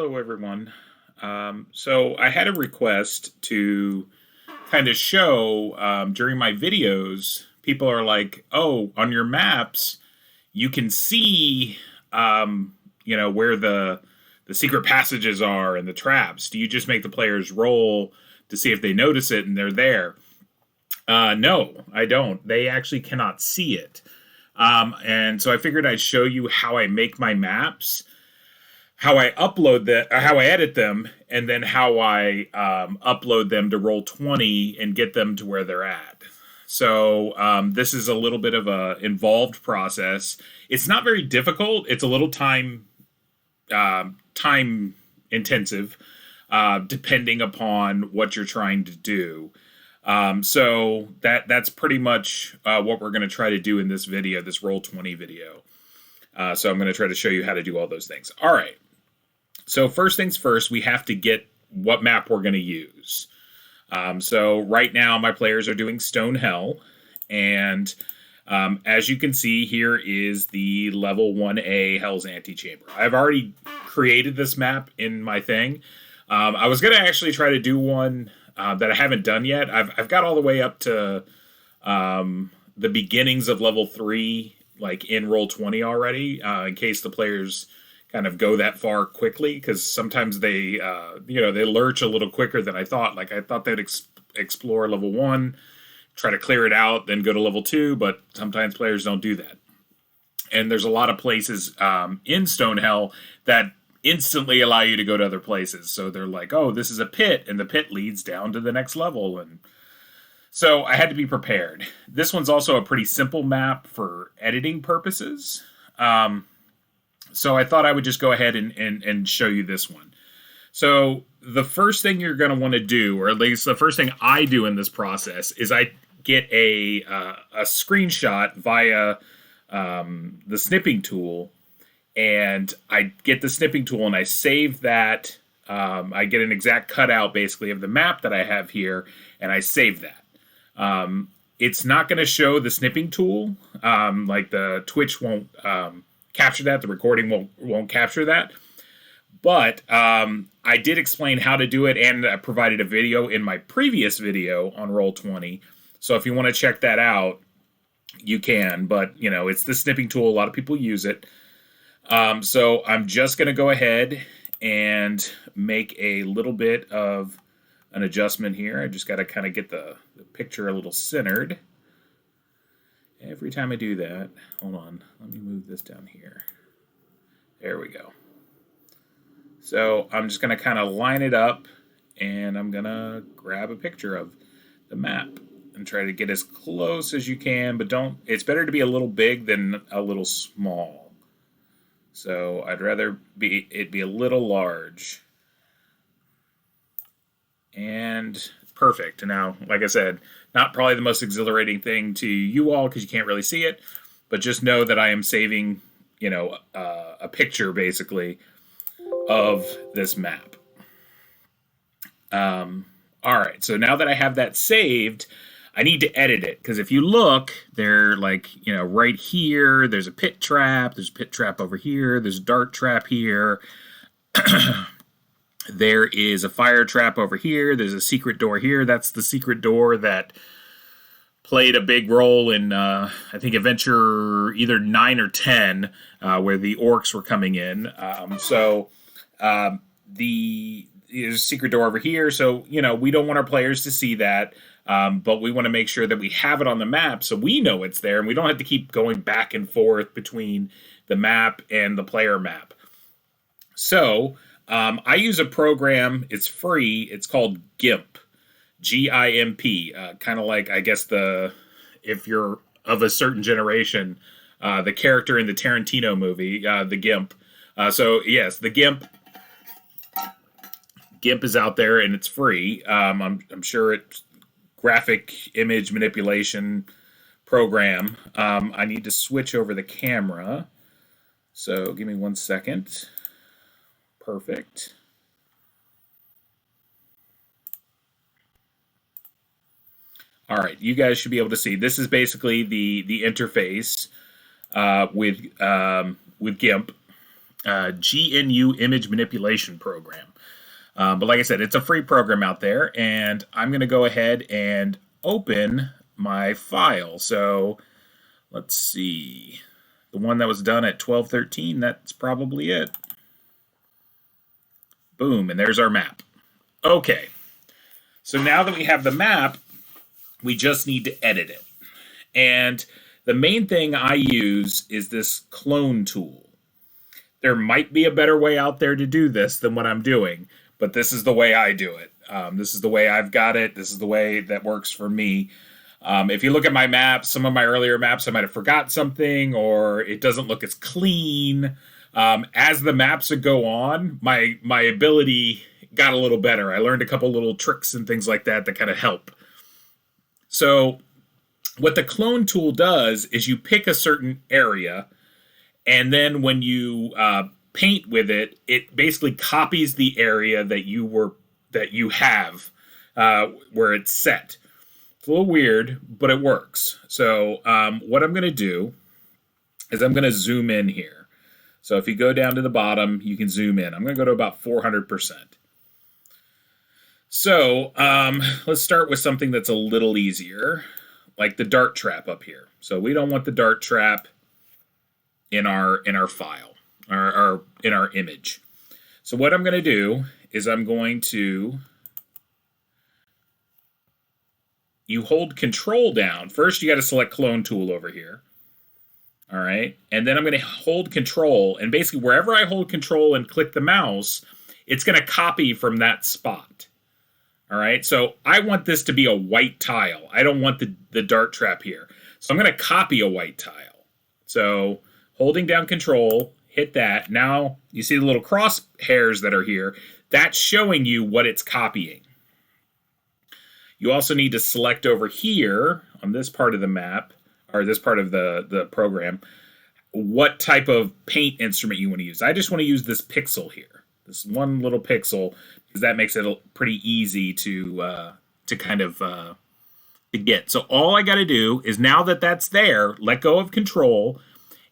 Hello, everyone. So I had a request to kind of show during my videos. People are like, "Oh, on your maps, you can see, where the secret passages are and the traps. Do you just make the players roll to see if they notice it and they're there?" No, I don't. They actually cannot see it. And so I figured I'd show you how I make my maps, how I upload that, how I edit them, and then how I upload them to Roll20 and get them to where they're at. So this is a little bit of a involved process. It's not very difficult. It's a little time intensive, depending upon what you're trying to do. So that's pretty much what we're going to try to do in this video, this Roll20 video. So I'm going to try to show you how to do all those things. All right. So first things first, we have to get what map we're going to use. So right now, my players are doing Stonehell, and as you can see, here is the level 1A Hell's Antechamber. I've already created this map in my thing. I was going to actually try to do one that I haven't done yet. I've got all the way up to the beginnings of level 3, like in Roll20 already, in case the players kind of go that far quickly, because sometimes they lurch a little quicker than I thought. Like I thought they'd explore level 1, try to clear it out, then go to level 2, but sometimes players don't do that. And there's a lot of places in Stonehell that instantly allow you to go to other places. So they're like, oh, this is a pit, and the pit leads down to the next level. And so I had to be prepared. This one's also a pretty simple map for editing purposes. So I thought I would just go ahead and show you this one. So the first thing you're going to want to do, or at least the first thing I do in this process, is I get a screenshot via the snipping tool, and I get the snipping tool and I save that. I get an exact cutout basically of the map that I have here, and I save that. It's not going to show the snipping tool, like the Twitch won't capture that, the recording won't capture that. But I did explain how to do it, and I provided a video in my previous video on Roll20. So if you want to check that out, you can. But, it's the snipping tool. A lot of people use it. So I'm just going to go ahead and make a little bit of an adjustment here. I just got to kind of get the picture a little centered. Every time I do that, hold on, let me move this down here. There we go. So I'm just going to kind of line it up, and I'm going to grab a picture of the map and try to get as close as you can, but it's better to be a little big than a little small. So I'd rather it be a little large. And perfect. Now, like I said, not probably the most exhilarating thing to you all because you can't really see it, but just know that I am saving, a picture basically of this map. All right, so now that I have that saved, I need to edit it, because if you look, they're like, right here, there's a pit trap, there's a pit trap over here, there's a dart trap here. There is a fire trap over here. There's a secret door here. That's the secret door that played a big role in, I think, Adventure either 9 or 10, where the orcs were coming in. There's a secret door over here. So, we don't want our players to see that, but we want to make sure that we have it on the map so we know it's there, and we don't have to keep going back and forth between the map and the player map. So I use a program. It's free. It's called GIMP, G-I-M-P. Kind of like, I guess, if you're of a certain generation, the character in the Tarantino movie, the GIMP. So yes, the GIMP is out there, and it's free. I'm sure it's graphic image manipulation program. I need to switch over the camera. So give me 1 second. Perfect. All right, you guys should be able to see. This is basically the interface with GIMP. GNU image manipulation program. But like I said, it's a free program out there, and I'm going to go ahead and open my file. So let's see. The one that was done at 12:13, that's probably it. Boom, and there's our map. Okay, so now that we have the map, we just need to edit it. And the main thing I use is this clone tool. There might be a better way out there to do this than what I'm doing, but this is the way I do it. This is the way I've got it. This is the way that works for me. If you look at my maps, some of my earlier maps, I might have forgot something, or it doesn't look as clean. As the maps would go on, my ability got a little better. I learned a couple little tricks and things like that kind of help. So what the clone tool does is you pick a certain area, and then when you paint with it, it basically copies the area that you have where it's set. It's a little weird, but it works. So what I'm going to do is I'm going to zoom in here. So if you go down to the bottom, you can zoom in. I'm going to go to about 400%. So let's start with something that's a little easier, like the dart trap up here. So we don't want the dart trap in our file, or in our image. So what I'm going to do is I'm going to, you hold control down. First, you got to select clone tool over here. All right. And then I'm going to hold control, and basically wherever I hold control and click the mouse, it's going to copy from that spot. All right. So I want this to be a white tile. I don't want the dart trap here. So I'm going to copy a white tile. So holding down control, hit that. Now you see the little crosshairs that are here. That's showing you what it's copying. You also need to select over here on this part of the map, or this part of the program, what type of paint instrument you want to use. I just want to use this pixel here, this one little pixel, because that makes it pretty easy to kind of to get. So all I got to do is, now that that's there, let go of control,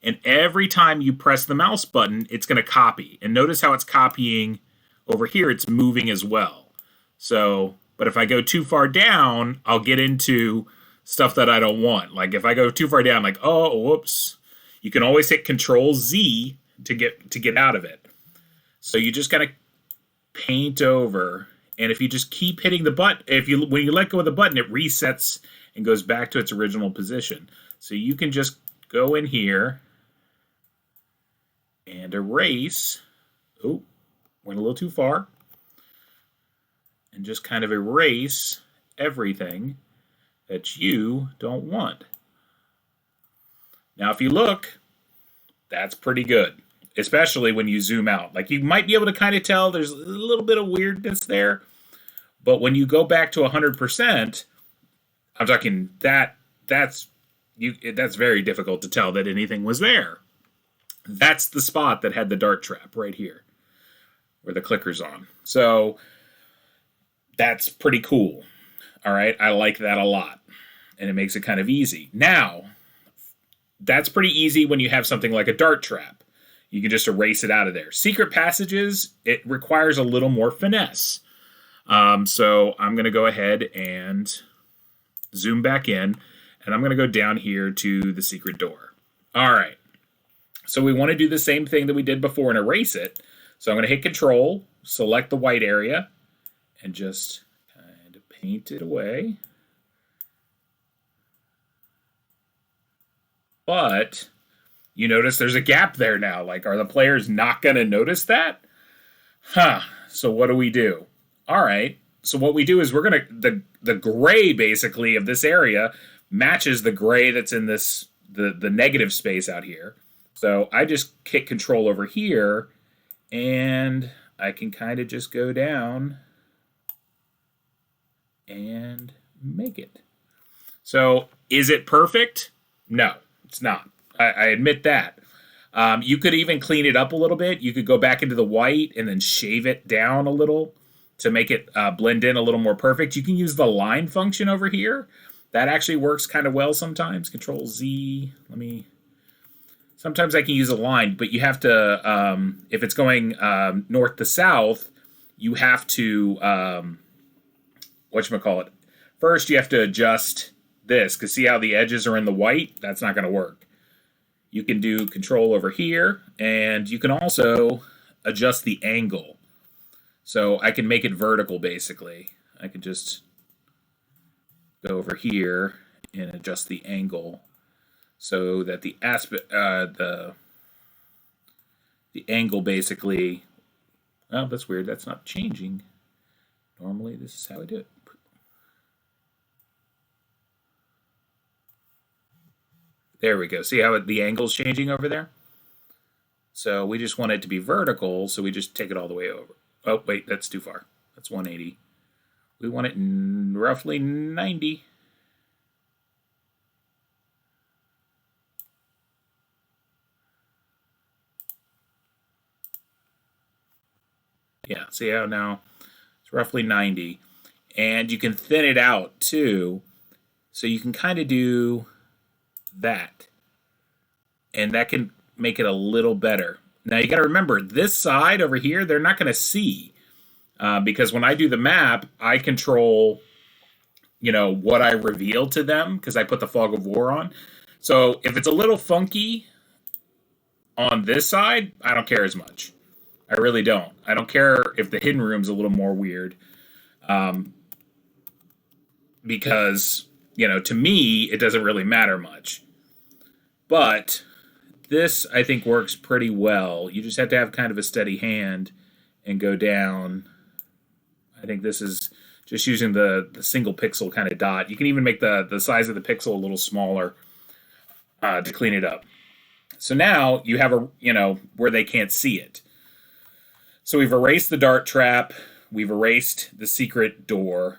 and every time you press the mouse button, it's going to copy. And notice how it's copying over here. It's moving as well. So, but if I go too far down, I'll get into stuff that I don't want. Like if I go too far down, like, oh, whoops. You can always hit Control Z to get out of it. So you just gotta paint over, and if you just keep hitting the button, when you let go of the button, it resets and goes back to its original position. So you can just go in here and erase. Oh, went a little too far. And just kind of erase everything that you don't want. Now, if you look, that's pretty good, especially when you zoom out. Like, you might be able to kind of tell there's a little bit of weirdness there, but when you go back to 100%, I'm talking that's very difficult to tell that anything was there. That's the spot that had the dart trap right here, where the clicker's on. So that's pretty cool. All right, I like that a lot, and it makes it kind of easy. Now, that's pretty easy when you have something like a dart trap. You can just erase it out of there. Secret passages, it requires a little more finesse. So I'm going to go ahead and zoom back in, and I'm going to go down here to the secret door. All right, so we want to do the same thing that we did before and erase it. So I'm going to hit Control, select the white area, and just kind of paint it away. But you notice there's a gap there now. Like, are the players not going to notice that? So what do we do? All right. So what we do is we're going to, the gray basically of this area matches the gray that's in this, the negative space out here. So I just hit Control over here, and I can kind of just go down and make it. So is it perfect? No, it's not. I admit that. You could even clean it up a little bit. You could go back into the white and then shave it down a little to make it blend in a little more perfect. You can use the line function over here. That actually works kind of well sometimes. Control Z. sometimes I can use a line, but you have to, if it's going north to south, you have to, whatchamacallit, first you have to adjust this, because see how the edges are in the white? That's not going to work. You can do control over here, and you can also adjust the angle. So I can make it vertical, basically. I can just go over here and adjust the angle so that the aspect, the angle basically, oh, that's weird. That's not changing. Normally, this is how I do it. There we go. See how the angle's changing over there? So we just want it to be vertical, so we just take it all the way over. Oh, wait, that's too far. That's 180. We want it roughly 90. Yeah, see how now it's roughly 90. And you can thin it out too. So you can kind of do that. And that can make it a little better. Now you got to remember, this side over here, they're not going to see. Because when I do the map, I control, what I reveal to them because I put the fog of war on. So if it's a little funky on this side, I don't care as much. I really don't. I don't care if the hidden room's a little more weird. Because, to me, it doesn't really matter much. But this, I think, works pretty well. You just have to have kind of a steady hand and go down. I think this is just using the single pixel kind of dot. You can even make the size of the pixel a little smaller to clean it up. So now you have where they can't see it. So we've erased the dart trap. We've erased the secret door.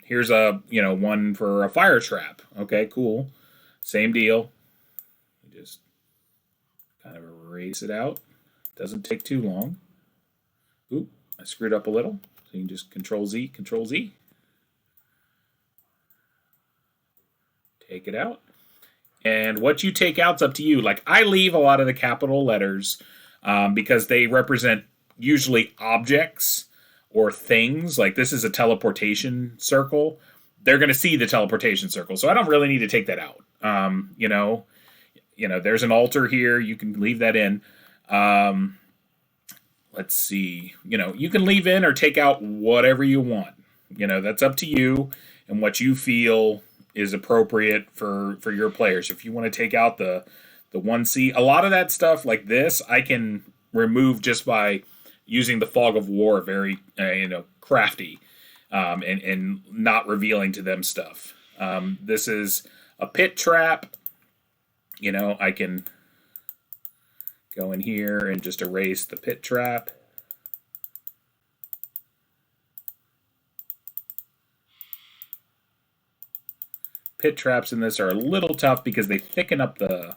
Here's one for a fire trap. Okay, cool. Same deal. You just kind of erase it out. Doesn't take too long. Oop, I screwed up a little. So you can just Control Z, Control Z. Take it out. And what you take out's up to you. Like, I leave a lot of the capital letters because they represent usually objects or things. Like, this is a teleportation circle. They're going to see the teleportation circle. So I don't really need to take that out. There's an altar here. You can leave that in. Let's see. You can leave in or take out whatever you want. That's up to you and what you feel is appropriate for your players. If you want to take out the 1C, a lot of that stuff like this, I can remove just by using the fog of war, very crafty, and not revealing to them stuff. This is a pit trap. I can go in here and just erase the pit trap. Pit traps in this are a little tough because they thicken up the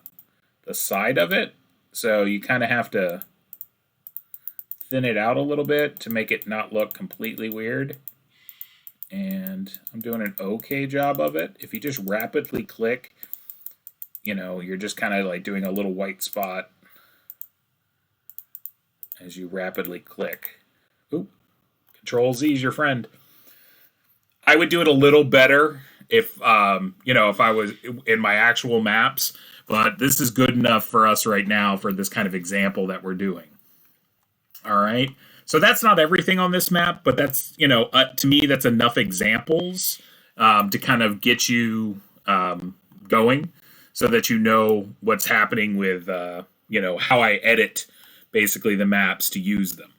side of it. So you kind of have to thin it out a little bit to make it not look completely weird. And I'm doing an okay job of it. If you just rapidly click, you're just kind of like doing a little white spot as you rapidly click. Oop, Control Z is your friend. I would do it a little better if I was in my actual maps, but this is good enough for us right now for this kind of example that we're doing. All right. So that's not everything on this map, but that's, to me, that's enough examples to kind of get you going so that you know what's happening with, how I edit basically the maps to use them.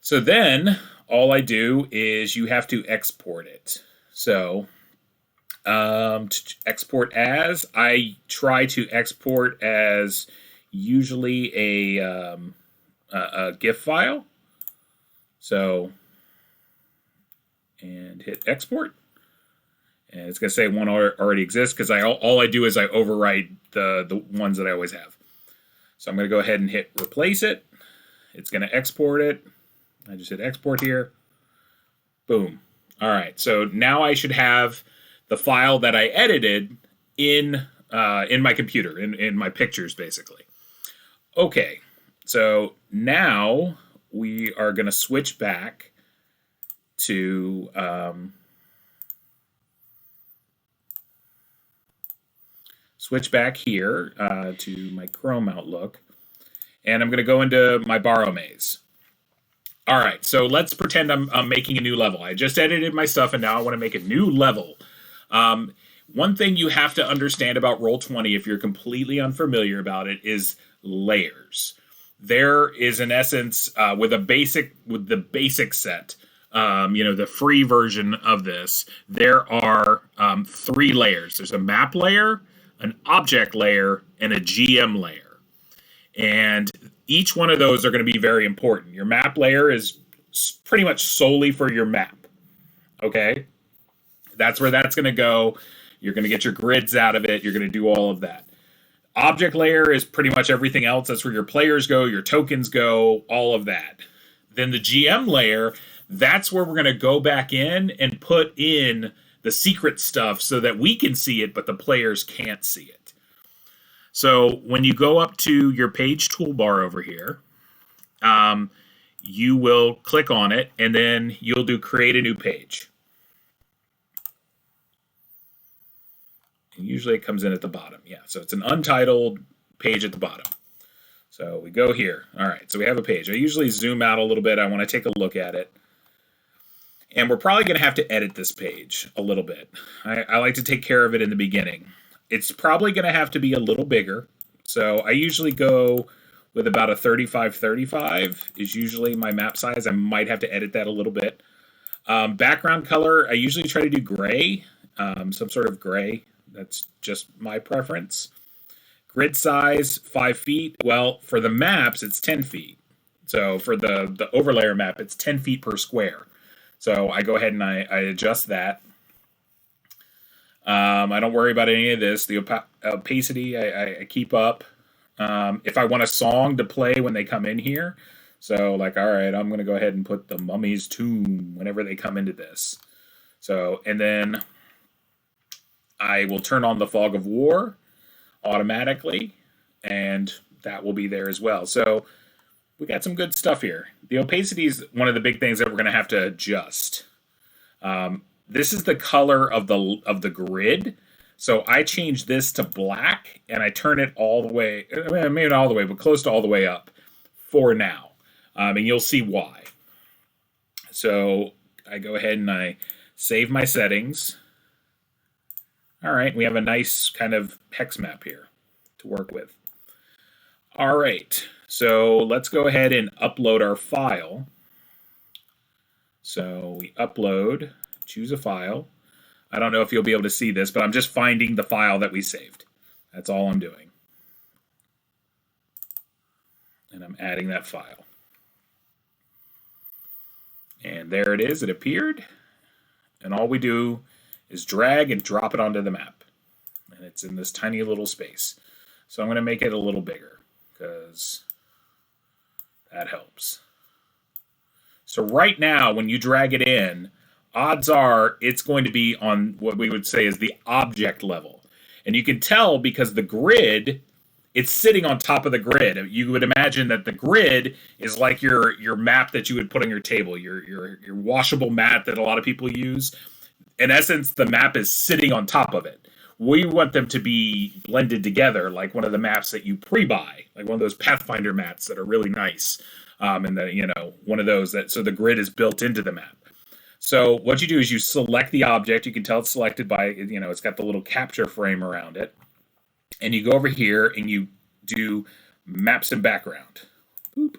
So then all I do is you have to export it. So to export as, I try to export as usually a GIF file. So, and hit export. And it's going to say one already exists because all I do is I overwrite the ones that I always have. So I'm going to go ahead and hit replace it. It's going to export it. I just hit export here. Boom. All right. So now I should have the file that I edited in in my computer, in my pictures, basically. Okay, so now we are going to switch back to here to my Chrome Outlook, and I'm going to go into my Barrowmaze. All right, so let's pretend I'm making a new level. I just edited my stuff, and now I want to make a new level. One thing you have to understand about Roll20, if you're completely unfamiliar about it, is layers. There is, in essence, with the basic set, the free version of this, there are 3 layers. There's a map layer, an object layer, and a GM layer. And each one of those are going to be very important. Your map layer is pretty much solely for your map. Okay? That's where that's going to go. You're going to get your grids out of it. You're going to do all of that. Object layer is pretty much everything else. That's where your players go, your tokens go, all of that. Then the GM layer, that's where we're going to go back in and put in the secret stuff so that we can see it, but the players can't see it. So when you go up to your page toolbar over here, you will click on it, and then you'll do create a new page. And usually it comes in at the bottom. Yeah, so it's an untitled page at the bottom. So we go here. All right, so we have a page. I usually zoom out a little bit. I want to take a look at it. And we're probably going to have to edit this page a little bit. I like to take care of it in the beginning. It's probably going to have to be a little bigger. So I usually go with about a 35-35 is usually my map size. I might have to edit that a little bit. Background color, I usually try to do gray, some sort of gray. That's just my preference. Grid size, 5 feet. Well, for the maps, it's 10 feet. So for the overlayer map, it's 10 feet per square. So I go ahead and I adjust that. I don't worry about any of this. The opacity, I keep up. If I want a song to play when they come in here, so like, all right, I'm going to go ahead and put the Mummy's Tomb whenever they come into this. So, and then I will turn on the Fog of War automatically, and that will be there as well. So we got some good stuff here. The opacity is one of the big things that we're going to have to adjust. This is the color of the grid. So I change this to black, and I turn it all the way, maybe not all the way, but close to all the way up for now. And you'll see why. So I go ahead and I save my settings. All right, we have a nice kind of hex map here to work with. All right, so let's go ahead and upload our file. So we upload, choose a file. I don't know if you'll be able to see this, but I'm just finding the file that we saved. That's all I'm doing. And I'm adding that file. And there it is, it appeared. And all we do is drag and drop it onto the map. And it's in this tiny little space. So I'm going to make it a little bigger because that helps. So right now, when you drag it in, odds are it's going to be on what we would say is the object level. And you can tell because the grid, it's sitting on top of the grid. You would imagine that the grid is like your map that you would put on your table, your washable mat that a lot of people use. In essence, the map is sitting on top of it. We want them to be blended together like one of the maps that you pre-buy, like one of those Pathfinder mats that are really nice. And that, one of those so the grid is built into the map. So what you do is you select the object. You can tell it's selected by, it's got the little capture frame around it. And you go over here and you do maps and background. Boop.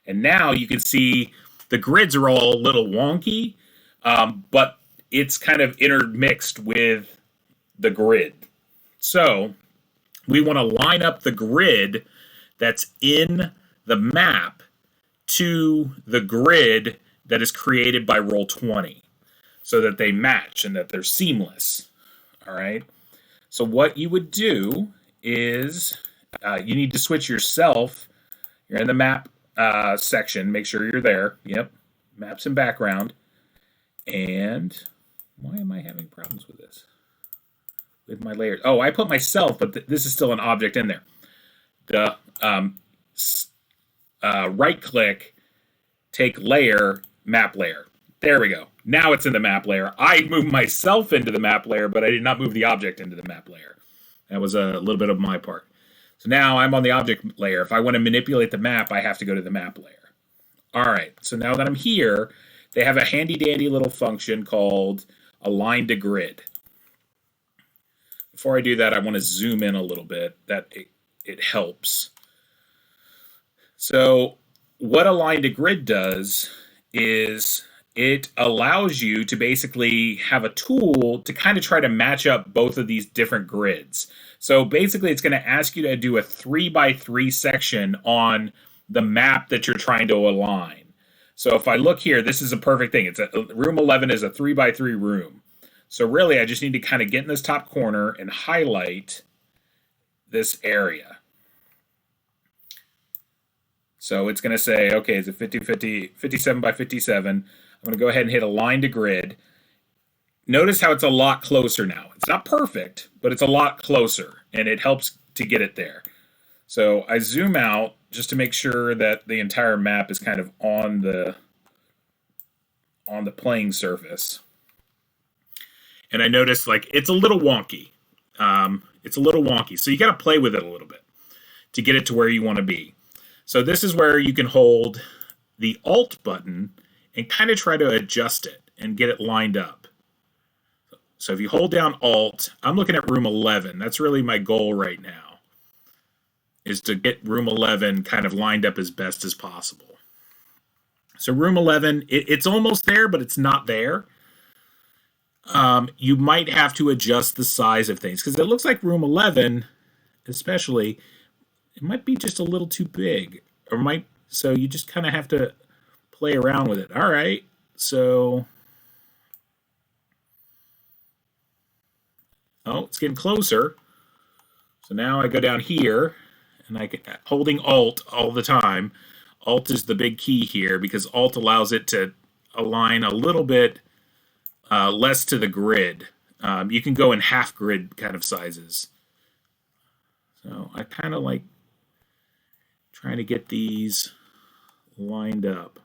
And now you can see the grids are all a little wonky, but it's kind of intermixed with the grid. So we want to line up the grid that's in the map to the grid that is created by Roll20 so that they match and that they're seamless. All right. So what you would do is you need to switch yourself. You're in the map section. Make sure you're there. Yep. Maps and background. And why am I having problems with this? with my layers. Oh, I put myself, but this is still an object in there. The right click, take layer, map layer. There we go. Now it's in the map layer. I moved myself into the map layer, but I did not move the object into the map layer. That was a little bit of my part. So now I'm on the object layer. If I want to manipulate the map, I have to go to the map layer. All right, so now that I'm here, they have a handy dandy little function called align to grid. Before I do that, I want to zoom in a little bit. That it helps. So what align to grid does is it allows you to basically have a tool to kind of try to match up both of these different grids. So basically it's going to ask you to do a 3x3 section on the map that you're trying to align. So if I look here, this is a perfect thing. It's room 11 is a 3x3 room. So really I just need to kind of get in this top corner and highlight this area. So it's going to say, okay, it's a 57 by 57. I'm going to go ahead and hit align to grid. Notice how it's a lot closer now. It's not perfect, but it's a lot closer, and it helps to get it there. So I zoom out just to make sure that the entire map is kind of on the playing surface. And I notice like it's a little wonky. It's a little wonky, so you got to play with it a little bit to get it to where you want to be. So this is where you can hold the Alt button and kind of try to adjust it and get it lined up. So if you hold down Alt, I'm looking at room 11. That's really my goal right now, is to get room 11 kind of lined up as best as possible. So room 11, it's almost there, but it's not there. You might have to adjust the size of things because it looks like room 11, especially, it might be just a little too big, so you just kind of have to play around with it. All right, so it's getting closer. So now I go down here, and holding Alt all the time. Alt is the big key here because Alt allows it to align a little bit less to the grid. You can go in half grid kind of sizes. So I kind of like trying to get these lined up.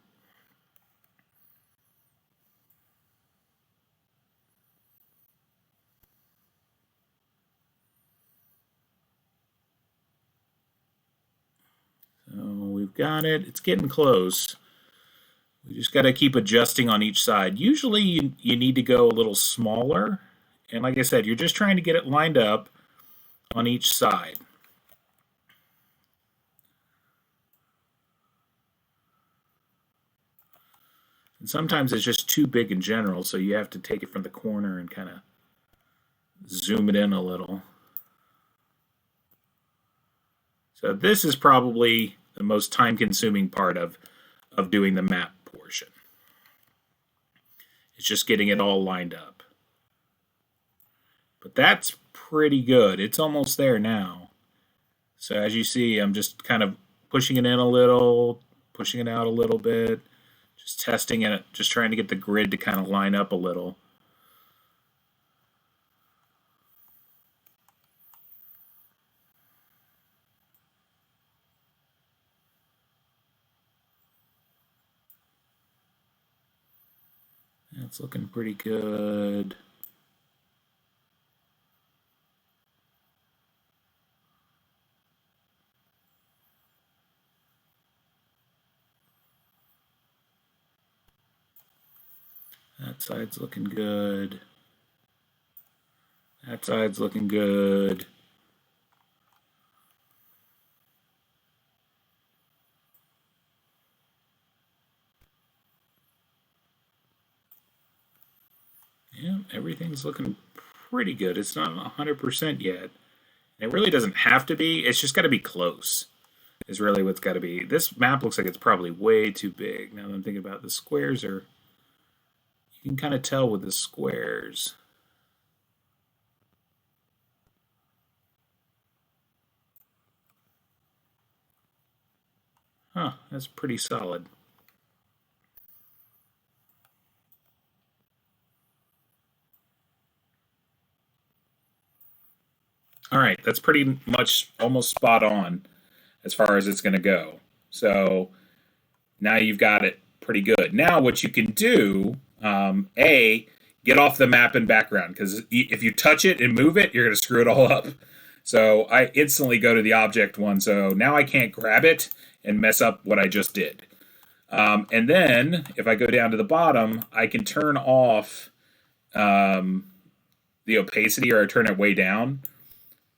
So we've got it. It's getting close. We just got to keep adjusting on each side. Usually you need to go a little smaller. And like I said, you're just trying to get it lined up on each side. And sometimes it's just too big in general, so you have to take it from the corner and kind of zoom it in a little. So this is probably the most time-consuming part of doing the map portion. It's just getting it all lined up. But that's pretty good. It's almost there now. So as you see, I'm just kind of pushing it in a little, pushing it out a little bit. Just testing it, just trying to get the grid to kind of line up a little. That's looking pretty good. That side's looking good. That side's looking good. Yeah, everything's looking pretty good. It's not 100% yet. It really doesn't have to be. It's just got to be close is really what's got to be. This map looks like it's probably way too big. Now that I'm thinking about the squares are... You can kind of tell with the squares. Huh, that's pretty solid. All right, that's pretty much almost spot on as far as it's going to go. So now you've got it pretty good. Now what you can do, get off the map and background, because if you touch it and move it, you're going to screw it all up. So I instantly go to the object one, so now I can't grab it and mess up what I just did. And then if I go down to the bottom, I can turn off the opacity, or I turn it way down.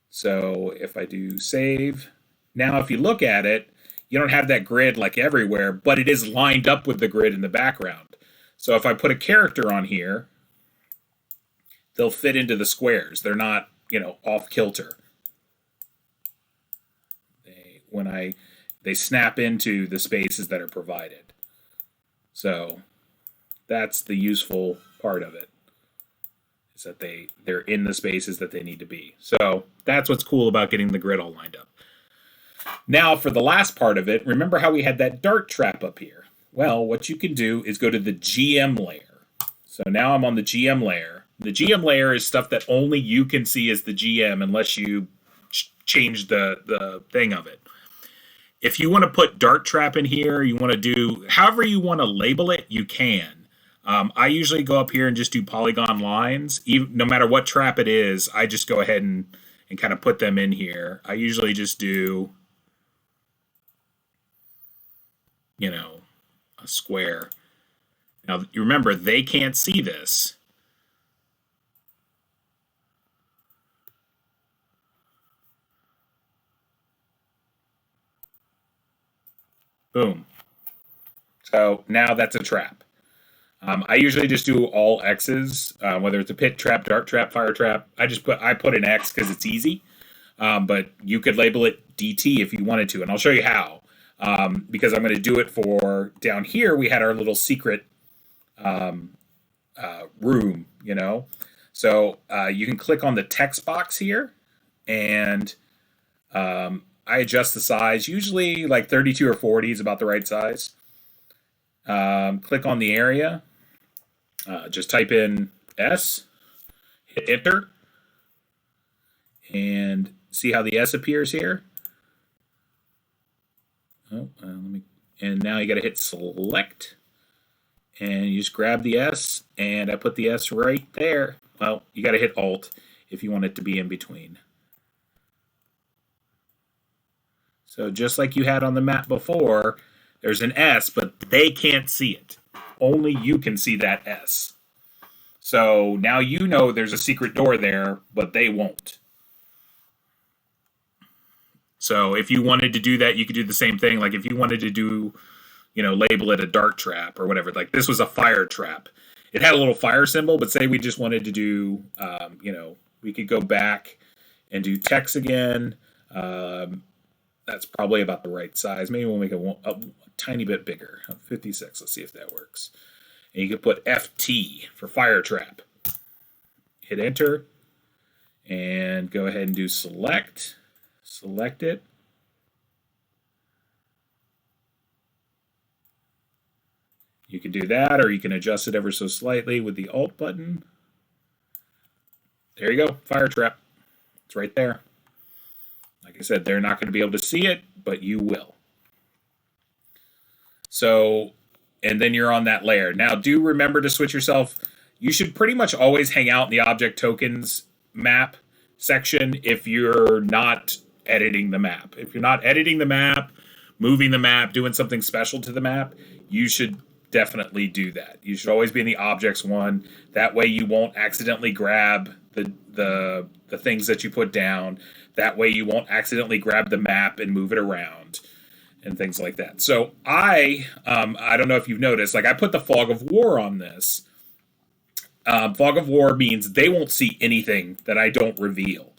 So if I do save, now if you look at it, you don't have that grid like everywhere, but it is lined up with the grid in the background. So if I put a character on here, they'll fit into the squares. They're not, off kilter. They snap into the spaces that are provided. So that's the useful part of it, is that they're in the spaces that they need to be. So that's what's cool about getting the grid all lined up. Now for the last part of it, remember how we had that dart trap up here? Well, what you can do is go to the GM layer. So now I'm on the GM layer. The GM layer is stuff that only you can see as the GM unless you change the thing of it. If you want to put dart trap in here, you want to do however you want to label it, you can. I usually go up here and just do polygon lines. No matter what trap it is, I just go ahead and kind of put them in here. I usually just do, a square. Now, you remember, they can't see this. Boom. So now that's a trap. I usually just do all X's, whether it's a pit trap, dart trap, fire trap. I put an X because it's easy, but you could label it DT if you wanted to, and I'll show you how. Because I'm going to do it for down here. We had our little secret room, So you can click on the text box here, and I adjust the size. Usually like 32 or 40 is about the right size. Click on the area. Just type in S, hit enter, and see how the S appears here. And now you got to hit select, and you just grab the S, and I put the S right there. Well, you got to hit Alt if you want it to be in between. So just like you had on the map before, there's an S, but they can't see it. Only you can see that S. So now you know there's a secret door there, but they won't. So if you wanted to do that, you could do the same thing. Like if you wanted to do, label it a dart trap or whatever. Like this was a fire trap. It had a little fire symbol, but say we just wanted to do, we could go back and do text again. That's probably about the right size. Maybe we'll make it a tiny bit bigger. 56. Let's see if that works. And you can put FT for fire trap. Hit enter. And go ahead and do select. Select it. You can do that, or you can adjust it ever so slightly with the Alt button. There you go. Fire trap. It's right there. Like I said, they're not going to be able to see it, but you will. So, and then you're on that layer. Now, do remember to switch yourself. You should pretty much always hang out in the object tokens map section if you're not editing the map. If you're not editing the map, moving the map, doing something special to the map, you should definitely do that. You should always be in the objects one. That way you won't accidentally grab the things that you put down. That way you won't accidentally grab the map and move it around and things like that. So I don't know if you've noticed, like I put the fog of war on this. Fog of war means they won't see anything that I don't reveal.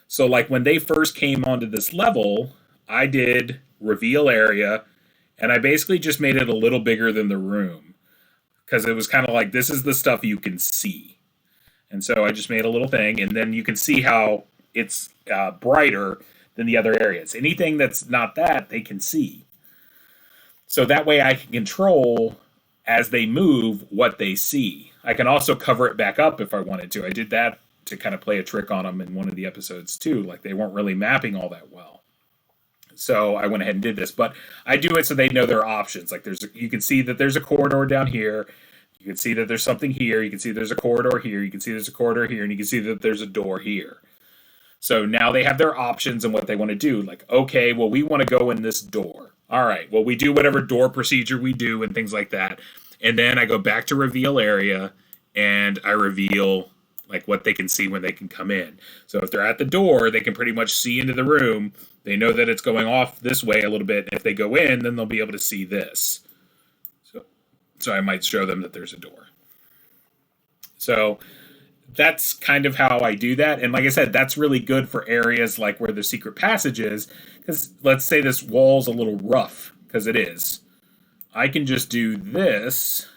So like when they first came onto this level, I did reveal area, and I basically just made it a little bigger than the room because it was kind of like, this is the stuff you can see. And so I just made a little thing, and then you can see how it's brighter than the other areas. Anything that's not that, they can see. So that way I can control, as they move, what they see. I can also cover it back up if I wanted to. I did that to kind of play a trick on them in one of the episodes too. Like they weren't really mapping all that well. So I went ahead and did this, but I do it so they know there are options. Like you can see that there's a corridor down here. You can see that there's something here. You can see there's a corridor here. You can see there's a corridor here, and you can see that there's a door here. So now they have their options and what they want to do. Like, okay, well, we want to go in this door. All right, well, we do whatever door procedure we do and things like that. And then I go back to reveal area, and I reveal like what they can see when they can come in. So if they're at the door, they can pretty much see into the room. They know that it's going off this way a little bit. If they go in, then they'll be able to see this. So I might show them that there's a door. So that's kind of how I do that. And like I said, that's really good for areas like where the secret passage is. Because let's say this wall's a little rough, because it is. I can just do this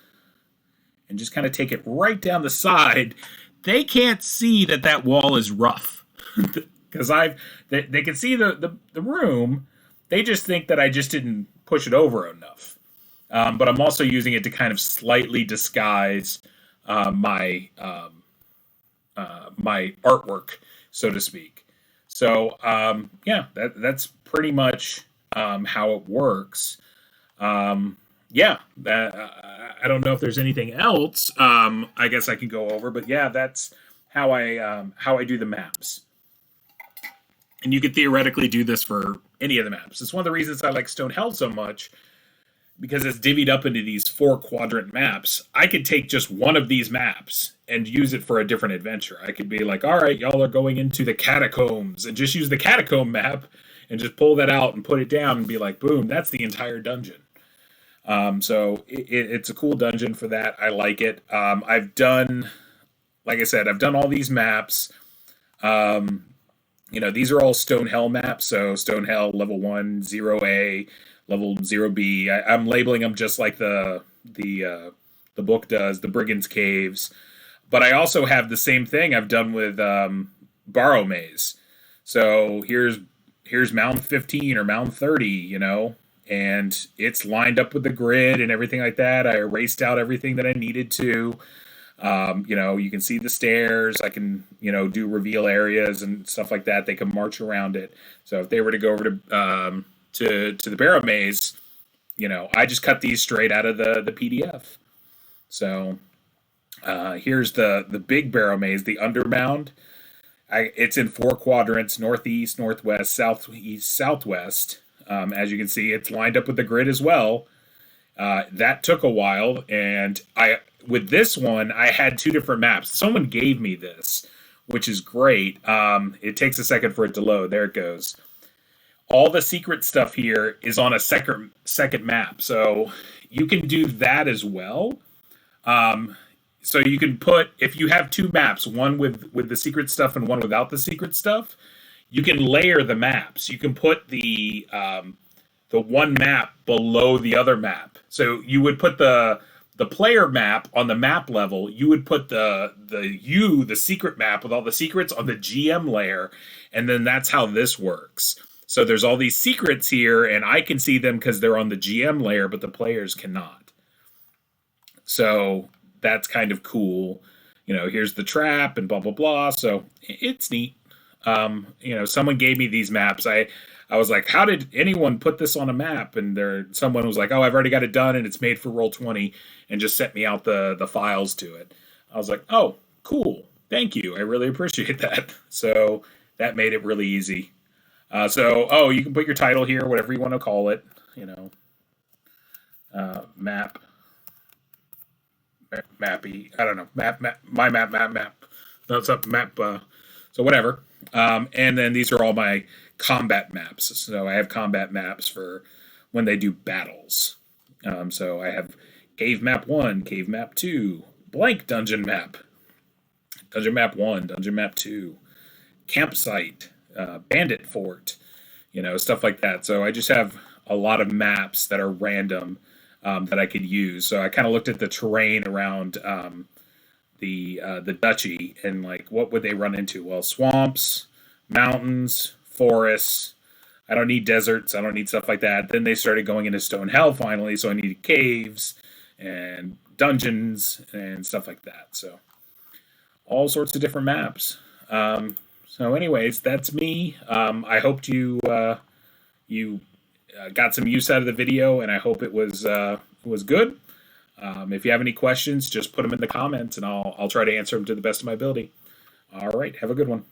and just kind of take it right down the side. They can't see that that wall is rough because they can see the room. They just think that I just didn't push it over enough. But I'm also using it to kind of slightly disguise my my artwork, so to speak. So yeah, that's pretty much how it works. Yeah, I don't know if there's anything else. I guess I can go over, but yeah, that's how I do the maps. And you could theoretically do this for any of the maps. It's one of the reasons I like Stonehell so much, because it's divvied up into these 4-quadrant maps. I could take just one of these maps and use it for a different adventure. I could be like, all right, y'all are going into the catacombs, and just use the catacomb map and just pull that out and put it down and be like, boom, that's the entire dungeon. So it's a cool dungeon for that. I like it. I've done, like I said, I've done all these maps. These are all Stonehell maps. So Stonehell level 1, 0A, level 0B. I'm labeling them just like the book does, the Brigand's Caves. But I also have the same thing I've done with Barrowmaze. So here's Mound 15 or Mound 30, and it's lined up with the grid and everything like that. I erased out everything that I needed to. You can see the stairs. I can, do reveal areas and stuff like that. They can march around it. So if they were to go over to the Barrowmaze, I just cut these straight out of the PDF. So here's the big Barrowmaze, the Undermound. It's in 4 quadrants: northeast, northwest, southeast, southwest. As you can see, it's lined up with the grid as well. That took a while, and with this one, I had 2 different maps. Someone gave me this, which is great. It takes a second for it to load. There it goes. All the secret stuff here is on a second map, so you can do that as well. So you can put, if you have 2 maps, one with the secret stuff and one without the secret stuff, you can layer the maps. You can put the one map below the other map. So you would put the player map on the map level. You would put the secret map with all the secrets on the GM layer, and then that's how this works. So there's all these secrets here, and I can see them because they're on the GM layer, but the players cannot. So that's kind of cool. Here's the trap and blah, blah, blah. So it's neat. Someone gave me these maps. I was like, how did anyone put this on a map? And someone was like, oh, I've already got it done, and it's made for Roll20, and just sent me out the files to it. I was like, oh, cool. Thank you. I really appreciate that. So that made it really easy. You can put your title here, whatever you want to call it, map, mappy, I don't know, map, my map. No, it's up map, so whatever. And then these are all my combat maps. So I have combat maps for when they do battles. So I have Cave Map 1, Cave Map 2, Blank Dungeon Map, Dungeon Map 1, Dungeon Map 2, Campsite, Bandit Fort, stuff like that. So I just have a lot of maps that are random that I could use. So I kind of looked at the terrain around the duchy and like what would they run into? Well, swamps, mountains, forests. I don't need deserts. I don't need stuff like that. Then they started going into Stonehell finally, so I needed caves and dungeons and stuff like that. So all sorts of different maps. So anyways, that's me. I hoped you got some use out of the video, and I hope it was good. If you have any questions, just put them in the comments, and I'll try to answer them to the best of my ability. All right, have a good one.